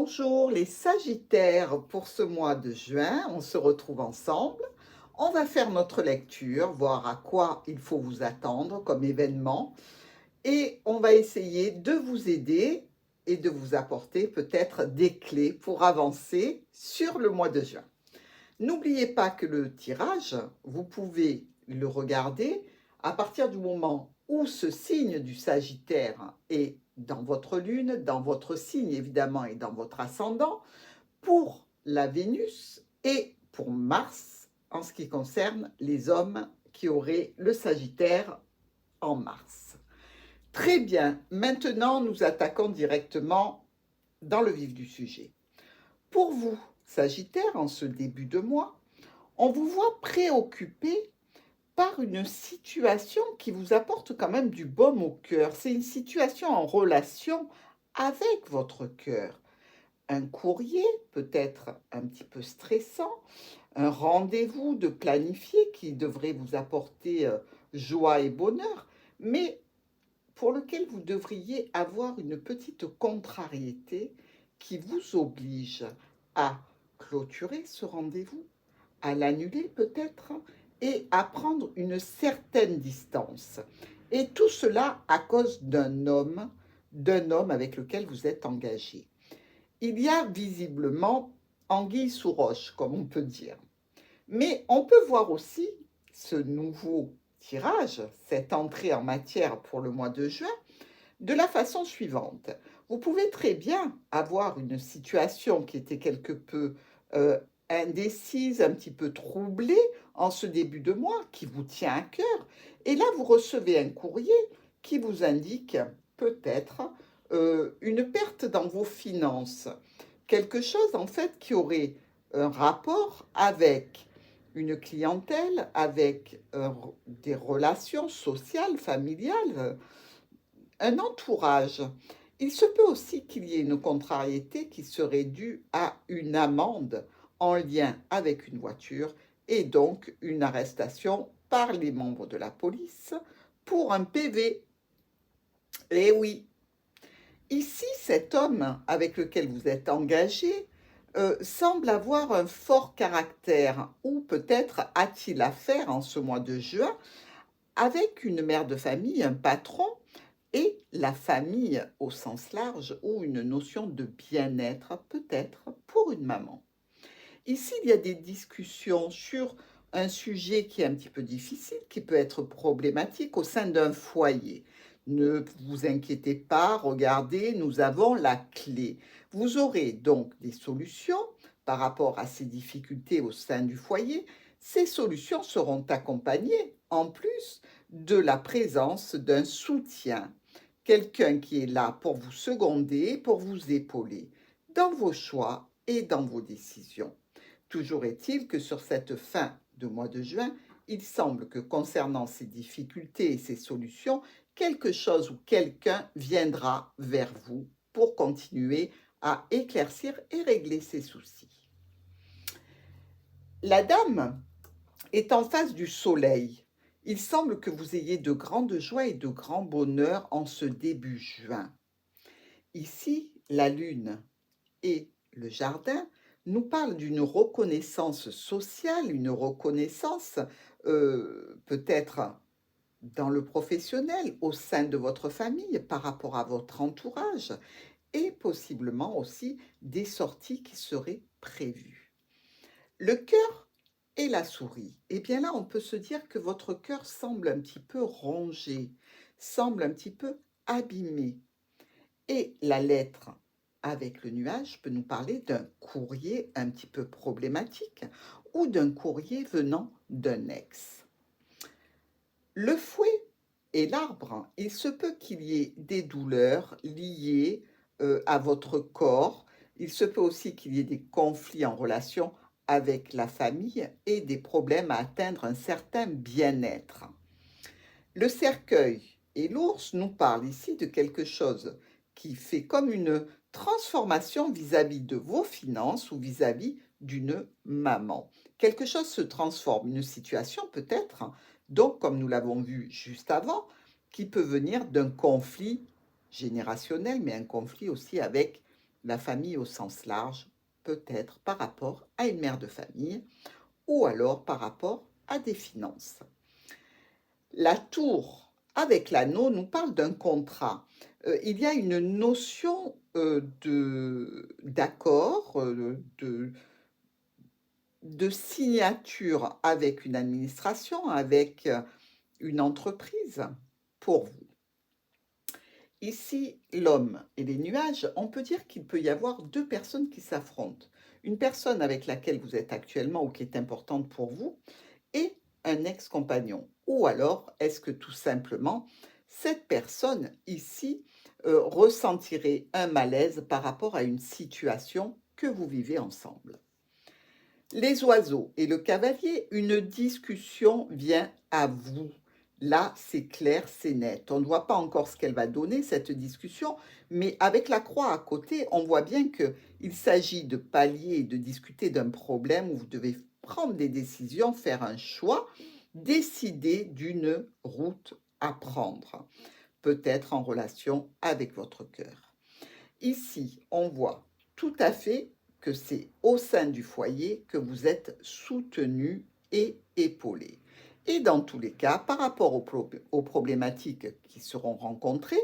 Bonjour les Sagittaires, pour ce mois de juin, on se retrouve ensemble. On va faire notre lecture, voir à quoi il faut vous attendre comme événement et on va essayer de vous aider et de vous apporter peut-être des clés pour avancer sur le mois de juin. N'oubliez pas que le tirage, vous pouvez le regarder à partir du moment où ce signe du Sagittaire est dans votre lune, dans votre signe évidemment et dans votre ascendant, pour la Vénus et pour Mars en ce qui concerne les hommes qui auraient le Sagittaire en Mars. Très bien, maintenant nous attaquons directement dans le vif du sujet. Pour vous, Sagittaire, en ce début de mois, on vous voit préoccupé par une situation qui vous apporte quand même du baume au cœur. C'est une situation en relation avec votre cœur. Un courrier, peut-être un petit peu stressant, un rendez-vous de planifié qui devrait vous apporter joie et bonheur, mais pour lequel vous devriez avoir une petite contrariété qui vous oblige à clôturer ce rendez-vous, à l'annuler peut-être, et à prendre une certaine distance. Et tout cela à cause d'un homme avec lequel vous êtes engagé. Il y a visiblement anguille sous roche, comme on peut dire. Mais on peut voir aussi ce nouveau tirage, cette entrée en matière pour le mois de juin, de la façon suivante. Vous pouvez très bien avoir une situation qui était quelque peu indécise, un petit peu troublée en ce début de mois, qui vous tient à cœur. Et là, vous recevez un courrier qui vous indique peut-être une perte dans vos finances. Quelque chose en fait qui aurait un rapport avec une clientèle, avec des relations sociales, familiales, un entourage. Il se peut aussi qu'il y ait une contrariété qui serait due à une amende en lien avec une voiture et donc une arrestation par les membres de la police pour un PV. Eh oui, ici, cet homme avec lequel vous êtes engagé semble avoir un fort caractère, ou peut-être a-t-il affaire en ce mois de juin avec une mère de famille, un patron, et la famille au sens large, ou une notion de bien-être peut-être pour une maman. Ici, il y a des discussions sur un sujet qui est un petit peu difficile, qui peut être problématique au sein d'un foyer. Ne vous inquiétez pas, regardez, nous avons la clé. Vous aurez donc des solutions par rapport à ces difficultés au sein du foyer. Ces solutions seront accompagnées, en plus, de la présence d'un soutien, quelqu'un qui est là pour vous seconder, pour vous épauler dans vos choix et dans vos décisions. Toujours est-il que sur cette fin de mois de juin, il semble que concernant ces difficultés et ces solutions, quelque chose ou quelqu'un viendra vers vous pour continuer à éclaircir et régler ces soucis. La dame est en face du soleil. Il semble que vous ayez de grandes joies et de grands bonheurs en ce début juin. Ici, la lune et le jardin nous parlent d'une reconnaissance sociale, une reconnaissance peut-être dans le professionnel, au sein de votre famille, par rapport à votre entourage, et possiblement aussi des sorties qui seraient prévues. Le cœur et la souris, eh bien là, on peut se dire que votre cœur semble un petit peu rongé, semble un petit peu abîmé. Et la lettre avec le nuage peut nous parler d'un courrier un petit peu problématique ou d'un courrier venant d'un ex. Le fouet et l'arbre, il se peut qu'il y ait des douleurs liées à votre corps. Il se peut aussi qu'il y ait des conflits en relation avec la famille et des problèmes à atteindre un certain bien-être. Le cercueil et l'ours nous parlent ici de quelque chose qui fait comme une transformation vis-à-vis de vos finances ou vis-à-vis d'une maman. Quelque chose se transforme, une situation peut-être, donc comme nous l'avons vu juste avant, qui peut venir d'un conflit générationnel, mais un conflit aussi avec la famille au sens large, peut-être par rapport à une mère de famille ou alors par rapport à des finances. La tour avec l'anneau nous parle d'un contrat. Il y a une notion d'accord, de signature avec une administration, avec une entreprise pour vous. Ici, l'homme et les nuages, on peut dire qu'il peut y avoir deux personnes qui s'affrontent. Une personne avec laquelle vous êtes actuellement ou qui est importante pour vous et un ex-compagnon. Ou alors, est-ce que tout simplement, cette personne ici ressentirait un malaise par rapport à une situation que vous vivez ensemble? Les oiseaux et le cavalier, une discussion vient à vous. Là, c'est clair, c'est net. On ne voit pas encore ce qu'elle va donner, cette discussion, mais avec la croix à côté, on voit bien qu'il s'agit de pallier et de discuter d'un problème où vous devez prendre des décisions, faire un choix, décider d'une route à prendre, peut-être en relation avec votre cœur. Ici, on voit tout à fait que c'est au sein du foyer que vous êtes soutenu et épaulé. Et dans tous les cas, par rapport aux problématiques qui seront rencontrées,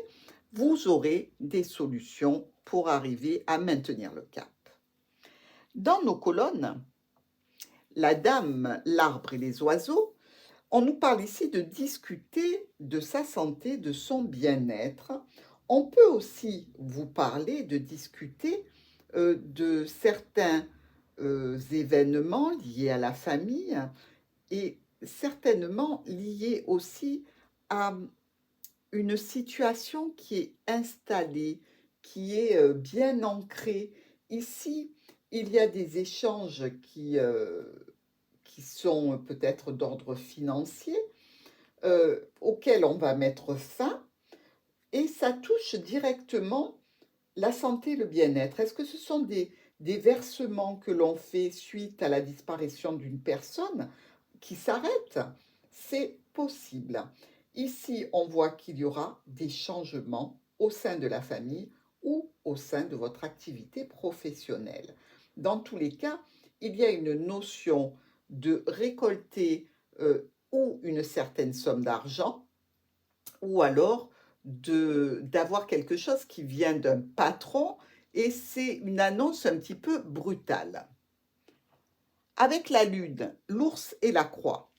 vous aurez des solutions pour arriver à maintenir le cap. Dans nos colonnes, la dame, l'arbre et les oiseaux, on nous parle ici de discuter de sa santé, de son bien-être. On peut aussi vous parler de discuter de certains événements liés à la famille et certainement liés aussi à une situation qui est installée, qui est bien ancrée. Ici, il y a des échanges qui sont peut-être d'ordre financier, auxquels on va mettre fin, et ça touche directement la santé et le bien-être. Est-ce que ce sont des versements que l'on fait suite à la disparition d'une personne qui s'arrête? C'est possible. Ici, on voit qu'il y aura des changements au sein de la famille ou au sein de votre activité professionnelle. Dans tous les cas, il y a une notion de récolter ou une certaine somme d'argent, ou alors d'avoir quelque chose qui vient d'un patron, et c'est une annonce un petit peu brutale. Avec la lune, l'ours et la croix,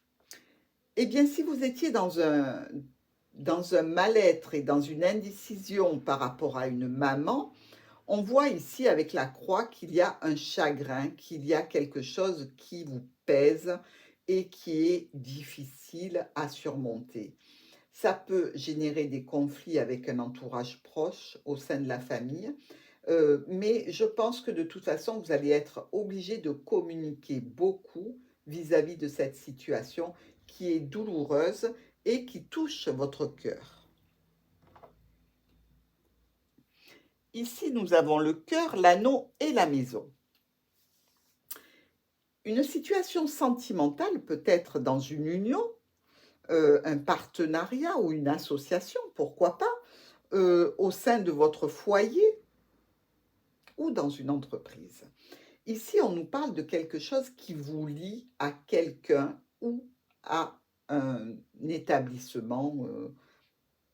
eh bien, si vous étiez dans un mal-être et dans une indécision par rapport à une maman, on voit ici avec la croix qu'il y a un chagrin, qu'il y a quelque chose qui vous pèse et qui est difficile à surmonter. Ça peut générer des conflits avec un entourage proche au sein de la famille, mais je pense que de toute façon, vous allez être obligé de communiquer beaucoup vis-à-vis de cette situation qui est douloureuse et qui touche votre cœur. Ici, nous avons le cœur, l'anneau et la maison. Une situation sentimentale peut être dans une union, un partenariat ou une association, pourquoi pas, au sein de votre foyer ou dans une entreprise. Ici, on nous parle de quelque chose qui vous lie à quelqu'un ou à un établissement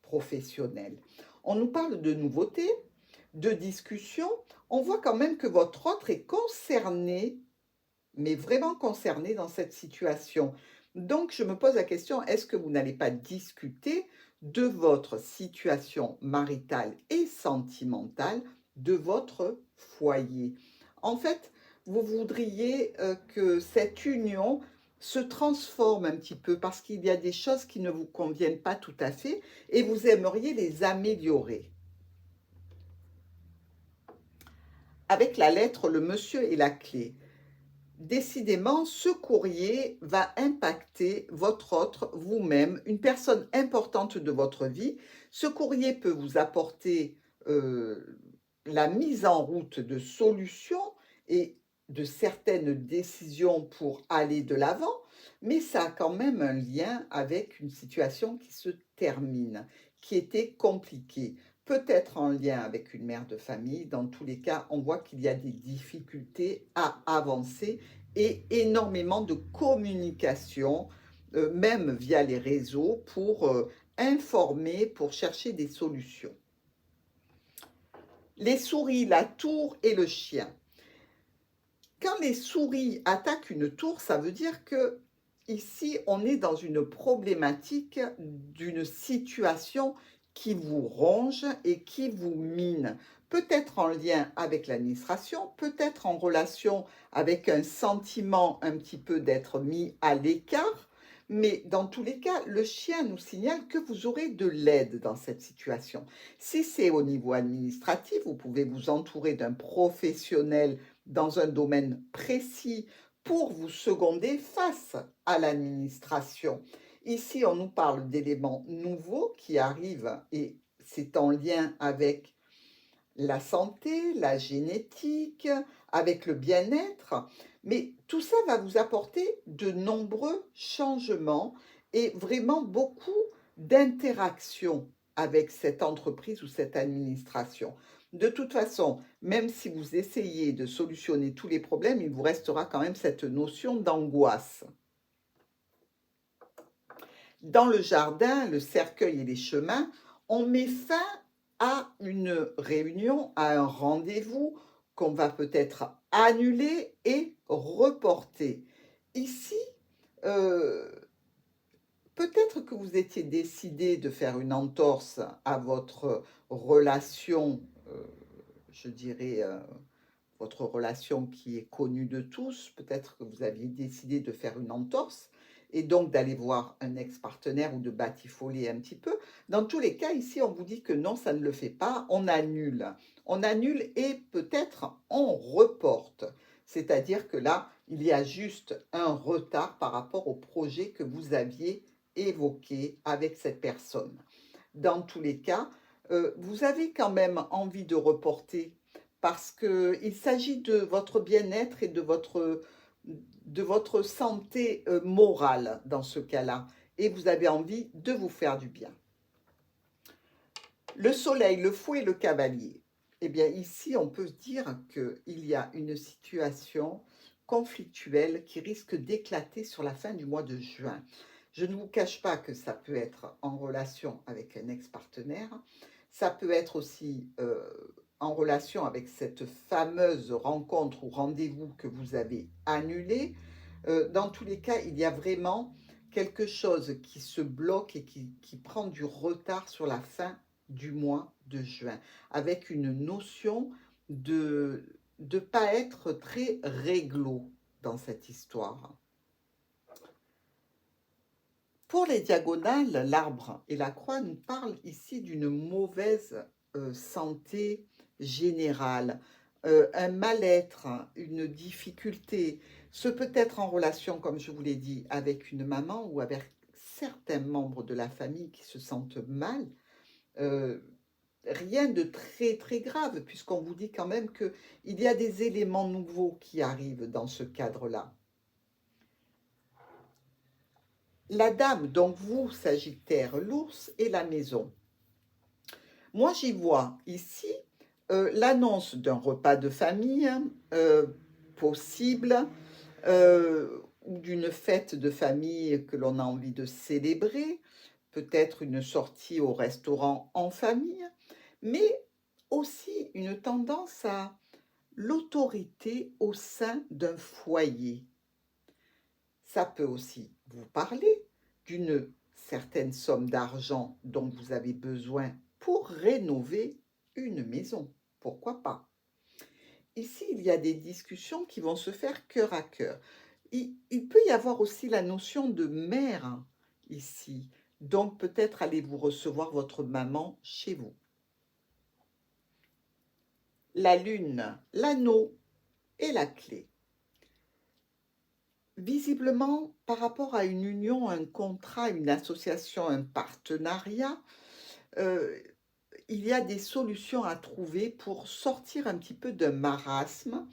professionnel. On nous parle de nouveautés, de discussions. On voit quand même que votre autre est concerné, mais vraiment concerné dans cette situation. Donc, je me pose la question, est-ce que vous n'allez pas discuter de votre situation maritale et sentimentale, de votre foyer? En fait, vous voudriez que cette union se transforme un petit peu parce qu'il y a des choses qui ne vous conviennent pas tout à fait et vous aimeriez les améliorer. Avec la lettre, le monsieur et la clé. Décidément, ce courrier va impacter votre autre, vous-même, une personne importante de votre vie. Ce courrier peut vous apporter la mise en route de solutions et de certaines décisions pour aller de l'avant, mais ça a quand même un lien avec une situation qui se termine, qui était compliquée. peut-être en lien avec une mère de famille. Dans tous les cas, on voit qu'il y a des difficultés à avancer et énormément de communication, même via les réseaux, pour informer, pour chercher des solutions. Les souris, la tour et le chien. Quand les souris attaquent une tour, ça veut dire que ici, on est dans une problématique d'une situation qui vous ronge et qui vous mine. Peut-être en lien avec l'administration, peut-être en relation avec un sentiment un petit peu d'être mis à l'écart, mais dans tous les cas, le chien nous signale que vous aurez de l'aide dans cette situation. Si c'est au niveau administratif, vous pouvez vous entourer d'un professionnel dans un domaine précis pour vous seconder face à l'administration. Ici, on nous parle d'éléments nouveaux qui arrivent et c'est en lien avec la santé, la génétique, avec le bien-être, mais tout ça va vous apporter de nombreux changements et vraiment beaucoup d'interactions avec cette entreprise ou cette administration. De toute façon, même si vous essayez de solutionner tous les problèmes, il vous restera quand même cette notion d'angoisse. Dans le jardin, le cercueil et les chemins, on met fin à une réunion, à un rendez-vous qu'on va peut-être annuler et reporter. Ici, peut-être que vous étiez décidé de faire une entorse à votre relation, je dirais, votre relation qui est connue de tous. Peut-être que vous aviez décidé de faire une entorse et donc d'aller voir un ex-partenaire ou de batifoler un petit peu. Dans tous les cas, ici, on vous dit que non, ça ne le fait pas, on annule. On annule et peut-être on reporte. C'est-à-dire que là, il y a juste un retard par rapport au projet que vous aviez évoqué avec cette personne. Dans tous les cas, vous avez quand même envie de reporter parce qu'il s'agit de votre bien-être et de votre santé morale dans ce cas-là. Et vous avez envie de vous faire du bien. Le soleil, le fou et le cavalier. Eh bien, ici, on peut se dire qu'il y a une situation conflictuelle qui risque d'éclater sur la fin du mois de juin. Je ne vous cache pas que ça peut être en relation avec un ex-partenaire. Ça peut être aussi en relation avec cette fameuse rencontre ou rendez-vous que vous avez annulé. Dans tous les cas, il y a vraiment quelque chose qui se bloque et qui prend du retard sur la fin du mois de juin, avec une notion de ne pas être très réglo dans cette histoire. Pour les diagonales, l'arbre et la croix nous parlent ici d'une mauvaise santé générale, un mal-être, une difficulté. Ce peut être en relation, comme je vous l'ai dit, avec une maman ou avec certains membres de la famille qui se sentent mal. Rien de très très grave, puisqu'on vous dit quand même qu'il y a des éléments nouveaux qui arrivent dans ce cadre-là. La dame, donc vous, Sagittaire, l'ours et la maison. Moi, j'y vois ici l'annonce d'un repas de famille possible, ou d'une fête de famille que l'on a envie de célébrer, peut-être une sortie au restaurant en famille, mais aussi une tendance à l'autorité au sein d'un foyer. Ça peut aussi vous parler d'une certaine somme d'argent dont vous avez besoin pour rénover une maison. Pourquoi pas? Ici, il y a des discussions qui vont se faire cœur à cœur. Il peut y avoir aussi la notion de mère ici. Donc peut-être allez-vous recevoir votre maman chez vous. La lune, l'anneau et la clé. Visiblement, par rapport à une union, un contrat, une association, un partenariat, il y a des solutions à trouver pour sortir un petit peu d'un marasme.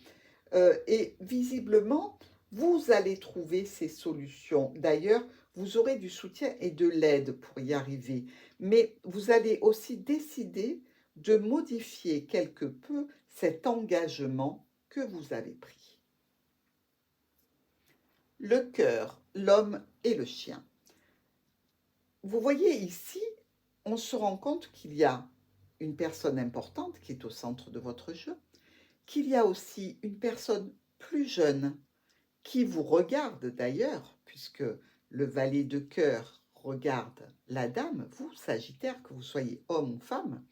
Et visiblement, vous allez trouver ces solutions. D'ailleurs, vous aurez du soutien et de l'aide pour y arriver. Mais vous allez aussi décider de modifier quelque peu cet engagement que vous avez pris. Le cœur, l'homme et le chien. Vous voyez ici, on se rend compte qu'il y a une personne importante qui est au centre de votre jeu, qu'il y a aussi une personne plus jeune qui vous regarde d'ailleurs, puisque le valet de cœur regarde la dame, vous, Sagittaire, que vous soyez homme ou femme.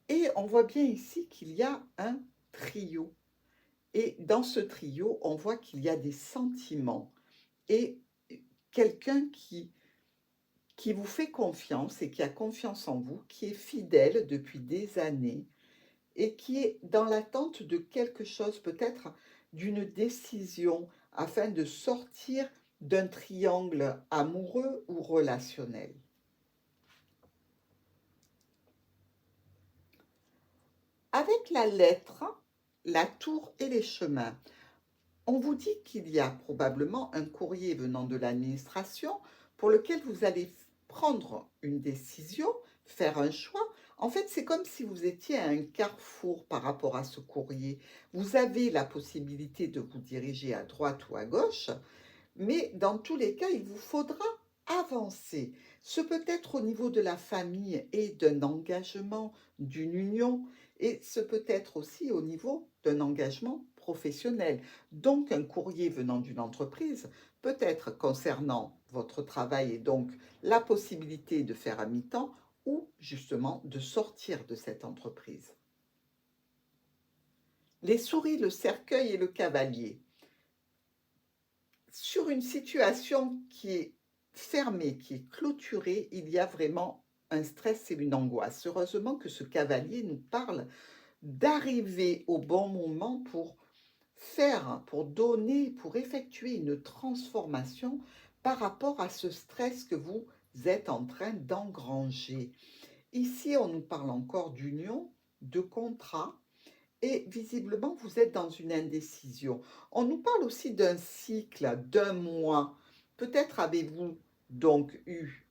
Et on voit bien ici qu'il y a un trio. Et dans ce trio, on voit qu'il y a des sentiments et quelqu'un qui vous fait confiance et qui a confiance en vous, qui est fidèle depuis des années et qui est dans l'attente de quelque chose, peut-être d'une décision, afin de sortir d'un triangle amoureux ou relationnel. Avec la lettre, la tour et les chemins, on vous dit qu'il y a probablement un courrier venant de l'administration pour lequel vous allez prendre une décision, faire un choix. En fait, c'est comme si vous étiez à un carrefour par rapport à ce courrier. Vous avez la possibilité de vous diriger à droite ou à gauche, mais dans tous les cas, il vous faudra avancer. Ce peut être au niveau de la famille et d'un engagement, d'une union, et ce peut être aussi au niveau d'un engagement professionnel. Donc, un courrier venant d'une entreprise peut être concernant votre travail et donc la possibilité de faire à mi-temps ou justement de sortir de cette entreprise. Les souris, le cercueil et le cavalier. Sur une situation qui est fermée, qui est clôturée, il y a vraiment un stress et une angoisse. Heureusement que ce cavalier nous parle d'arriver au bon moment pour faire, pour donner, pour effectuer une transformation par rapport à ce stress que vous êtes en train d'engranger. Ici, on nous parle encore d'union, de contrat, et visiblement, vous êtes dans une indécision. On nous parle aussi d'un cycle, d'un mois. Peut-être avez-vous donc eu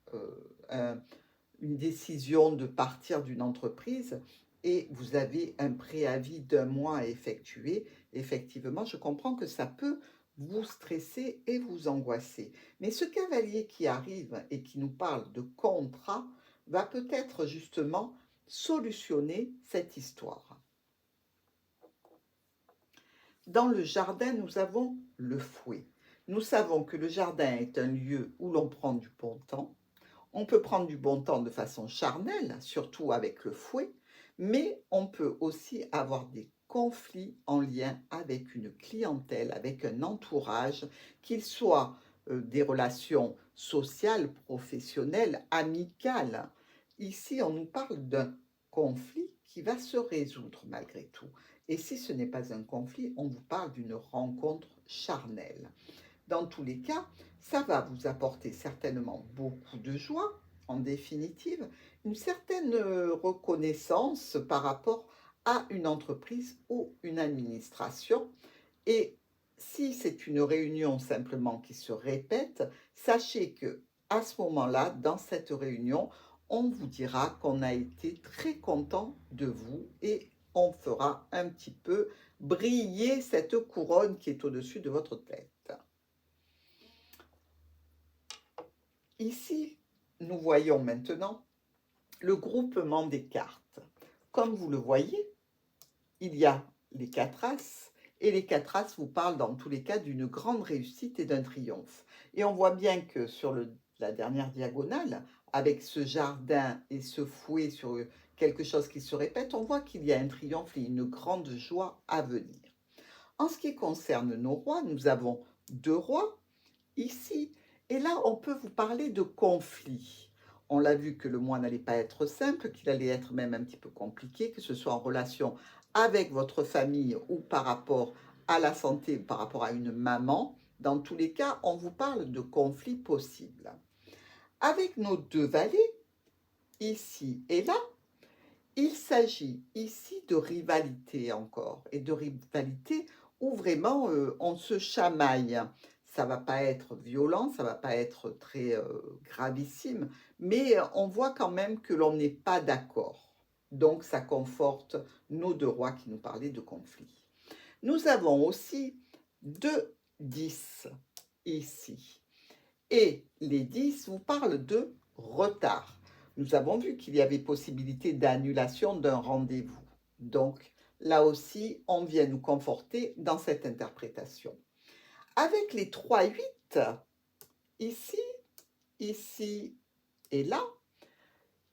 une décision de partir d'une entreprise et vous avez un préavis d'un mois à effectuer. Effectivement, je comprends que ça peut vous stresser et vous angoisser. Mais ce cavalier qui arrive et qui nous parle de contrat va peut-être justement solutionner cette histoire. Dans le jardin, nous avons le fouet. Nous savons que le jardin est un lieu où l'on prend du bon temps. On peut prendre du bon temps de façon charnelle, surtout avec le fouet, mais on peut aussi avoir des conflits en lien avec une clientèle, avec un entourage, qu'il soit des relations sociales, professionnelles, amicales. Ici, on nous parle d'un conflit qui va se résoudre malgré tout. Et si ce n'est pas un conflit, on vous parle d'une rencontre charnelle. Dans tous les cas, ça va vous apporter certainement beaucoup de joie, en définitive, une certaine reconnaissance par rapport à une entreprise ou une administration. Et si c'est une réunion simplement qui se répète, sachez que à ce moment-là, dans cette réunion, on vous dira qu'on a été très content de vous et on fera un petit peu briller cette couronne qui est au-dessus de votre tête. Ici, nous voyons maintenant le groupement des cartes. Comme vous le voyez, il y a les 4 as, et les 4 as vous parlent dans tous les cas d'une grande réussite et d'un triomphe. Et on voit bien que sur la dernière diagonale, avec ce jardin et ce fouet sur quelque chose qui se répète, on voit qu'il y a un triomphe et une grande joie à venir. En ce qui concerne nos rois, nous avons 2 rois ici, et là on peut vous parler de conflit. On l'a vu que le mois n'allait pas être simple, qu'il allait être même un petit peu compliqué, que ce soit en relation avec votre famille ou par rapport à la santé, par rapport à une maman. Dans tous les cas, on vous parle de conflits possibles. Avec nos 2 valets, ici et là, il s'agit ici de rivalité encore, et de rivalité où vraiment on se chamaille. Ça va pas être violent, ça va pas être très gravissime, mais on voit quand même que l'on n'est pas d'accord. Donc, ça conforte nos 2 rois qui nous parlaient de conflit. Nous avons aussi 2 10 ici. Et les 10 vous parlent de retard. Nous avons vu qu'il y avait possibilité d'annulation d'un rendez-vous. Donc, là aussi, on vient nous conforter dans cette interprétation. Avec les 3 8, ici, ici et là,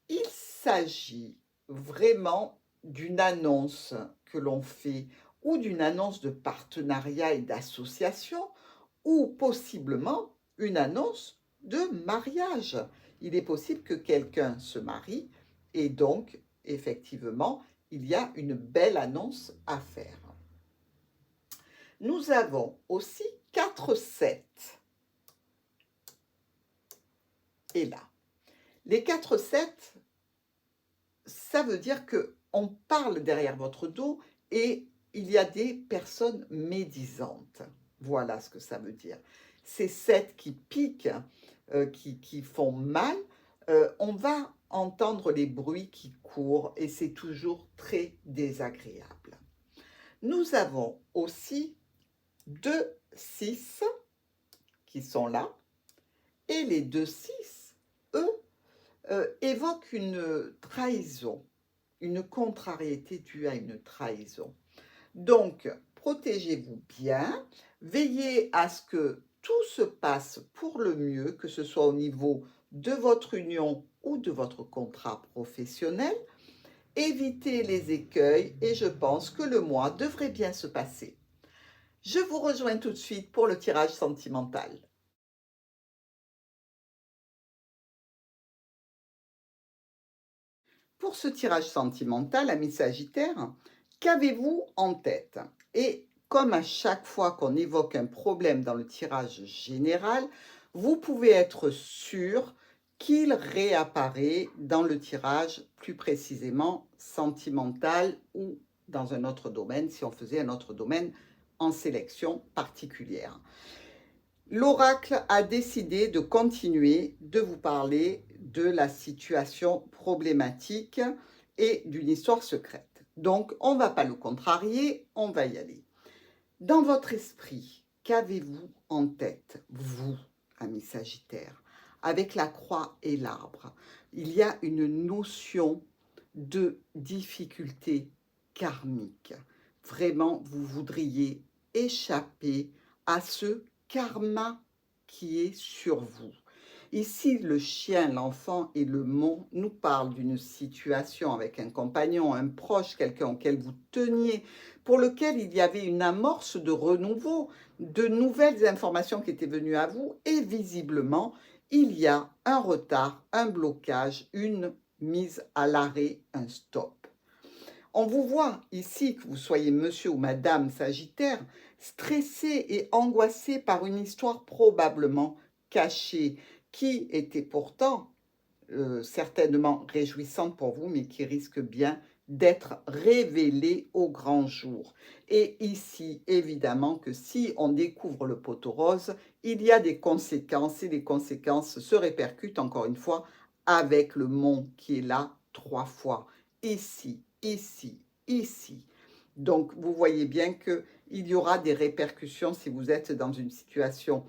il s'agit vraiment d'une annonce que l'on fait ou d'une annonce de partenariat et d'association ou possiblement une annonce de mariage. Il est possible que quelqu'un se marie et donc, effectivement, il y a une belle annonce à faire. Nous avons aussi 4-7. Et là, les 4-7, ça veut dire qu'on parle derrière votre dos et il y a des personnes médisantes. Voilà ce que ça veut dire. Ces 7 qui piquent, qui font mal, on va entendre les bruits qui courent et c'est toujours très désagréable. Nous avons aussi 2-6 qui sont là et les 2-6, eux, évoquent une trahison, une contrariété due à une trahison. Donc, protégez-vous bien, veillez à ce que tout se passe pour le mieux, que ce soit au niveau de votre union ou de votre contrat professionnel. Évitez les écueils et je pense que le mois devrait bien se passer. Je vous rejoins tout de suite pour le tirage sentimental. Pour ce tirage sentimental, ami Sagittaire, qu'avez-vous en tête? Et comme à chaque fois qu'on évoque un problème dans le tirage général, vous pouvez être sûr qu'il réapparaît dans le tirage plus précisément sentimental ou dans un autre domaine, si on faisait un autre domaine en sélection particulière. L'oracle a décidé de continuer de vous parler de la situation problématique et d'une histoire secrète. Donc, on ne va pas le contrarier, on va y aller. Dans votre esprit, qu'avez-vous en tête, vous, ami Sagittaire? Avec la croix et l'arbre, il y a une notion de difficulté karmique. Vraiment, vous voudriez échapper à ce karma qui est sur vous. Ici, le chien, l'enfant et le mont nous parlent d'une situation avec un compagnon, un proche, quelqu'un auquel vous teniez, pour lequel il y avait une amorce de renouveau, de nouvelles informations qui étaient venues à vous, et visiblement, il y a un retard, un blocage, une mise à l'arrêt, un stop. On vous voit ici, que vous soyez monsieur ou madame Sagittaire, stressé et angoissé par une histoire probablement cachée, qui était pourtant certainement réjouissante pour vous, mais qui risque bien d'être révélée au grand jour. Et ici, évidemment, que si on découvre le poteau rose, il y a des conséquences, et les conséquences se répercutent encore une fois avec le mont qui est là 3 fois. Ici, ici, ici. Donc, vous voyez bien qu'il y aura des répercussions si vous êtes dans une situation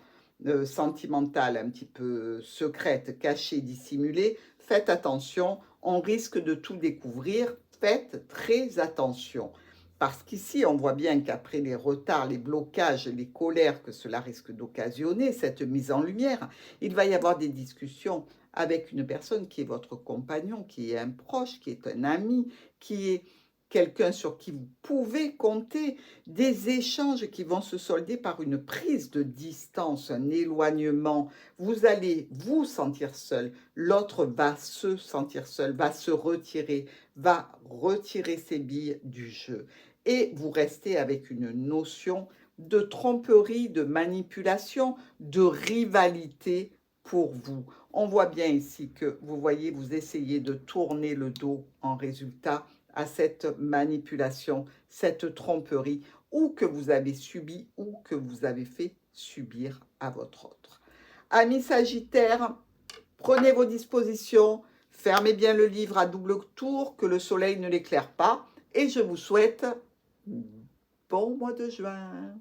sentimentale un petit peu secrète, cachée, dissimulée. Faites attention, on risque de tout découvrir. Faites très attention. Parce qu'ici, on voit bien qu'après les retards, les blocages, les colères que cela risque d'occasionner, cette mise en lumière, il va y avoir des discussions avec une personne qui est votre compagnon, qui est un proche, qui est un ami, qui est quelqu'un sur qui vous pouvez compter, des échanges qui vont se solder par une prise de distance, un éloignement. Vous allez vous sentir seul, l'autre va se sentir seul, va se retirer, va retirer ses billes du jeu. Et vous restez avec une notion de tromperie, de manipulation, de rivalité pour vous. On voit bien ici que vous voyez, vous essayez de tourner le dos en résultat à cette manipulation, cette tromperie, ou que vous avez subi ou que vous avez fait subir à votre autre. Amis Sagittaires, prenez vos dispositions, Fermez bien le livre à double tour, que le soleil ne l'éclaire pas. Et je vous souhaite bon mois de juin.